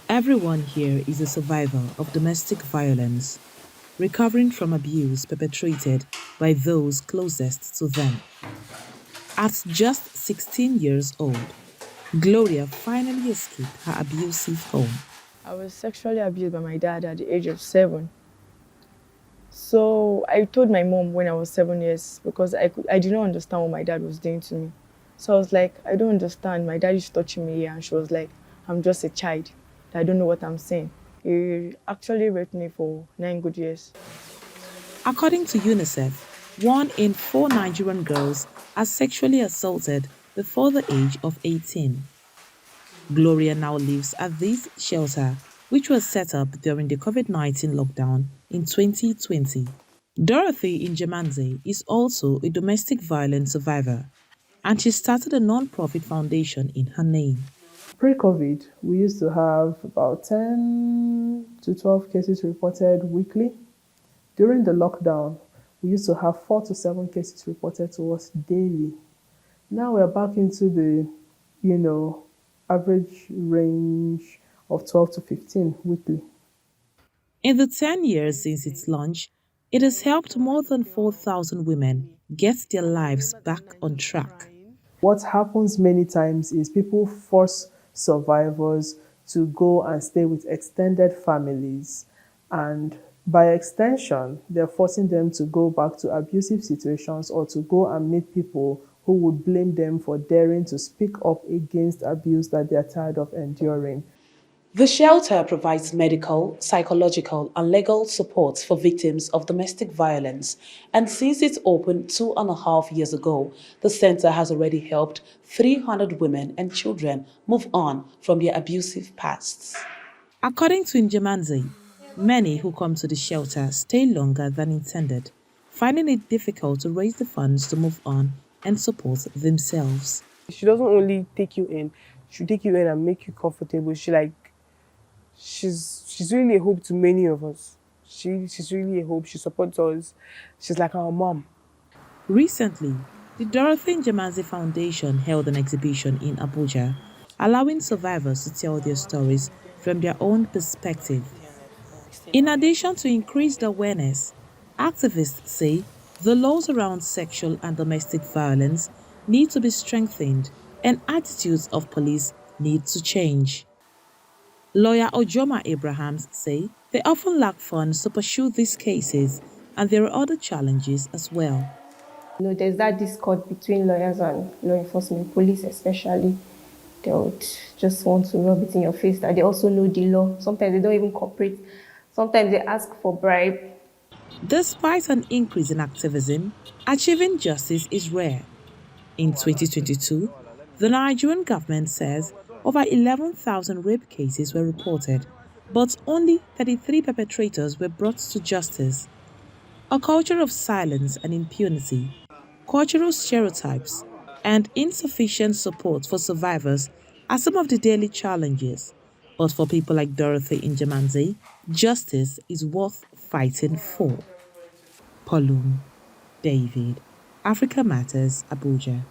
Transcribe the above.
Everyone here is a survivor of domestic violence, recovering from abuse perpetrated by those closest to them. At just 16 years old, Gloria finally escaped her abusive home. I was sexually abused by my dad at the age of 7. So I told my mom when I was 7 years because I did not understand what my dad was doing to me. So I was like, I don't understand. My dad is touching me here, and she was like, I'm just a child. I don't know what I'm saying. He actually raped me for 9 good years. According to UNICEF, 1 in 4 Nigerian girls are sexually assaulted before the age of 18. Gloria now lives at this shelter, which was set up during the COVID-19 lockdown in 2020. Dorothy Njemanze is also a domestic violence survivor, and she started a non-profit foundation in her name. Pre-COVID, we used to have about 10 to 12 cases reported weekly. During the lockdown, we used to have 4 to 7 cases reported to us daily. Now we're back into the, you know, average range of 12 to 15 weekly. In the 10 years since its launch, it has helped more than 4,000 women get their lives back on track. What happens many times is people force survivors to go and stay with extended families, and by extension, they're forcing them to go back to abusive situations or to go and meet people who would blame them for daring to speak up against abuse that they're tired of enduring. The shelter provides medical, psychological, and legal support for victims of domestic violence, and since its opened 2.5 years ago, the center has already helped 300 women and children move on from their abusive pasts. According to Njemanze, many who come to the shelter stay longer than intended, finding it difficult to raise the funds to move on and support themselves. She doesn't only take you in, she'll take you in and make you comfortable. She's really a hope to many of us. She's really a hope. She supports us. She's like our mom. Recently, the Dorothy Njemanze Foundation held an exhibition in Abuja, allowing survivors to tell their stories from their own perspective. In addition to increased awareness, activists say the laws around sexual and domestic violence need to be strengthened and attitudes of police need to change. Lawyer Ojoma Abrahams say they often lack funds to pursue these cases, and there are other challenges as well. There's that discord between lawyers and law enforcement, police especially. They would just want to rub it in your face that they also know the law. Sometimes they don't even cooperate. Sometimes they ask for bribe. Despite an increase in activism, achieving justice is rare. In 2022, the Nigerian government says over 11,000 rape cases were reported, but only 33 perpetrators were brought to justice. A culture of silence and impunity, cultural stereotypes, and insufficient support for survivors are some of the daily challenges. But for people like Dorothy Njemanze, justice is worth fighting for. Paulum David, Africa Matters, Abuja.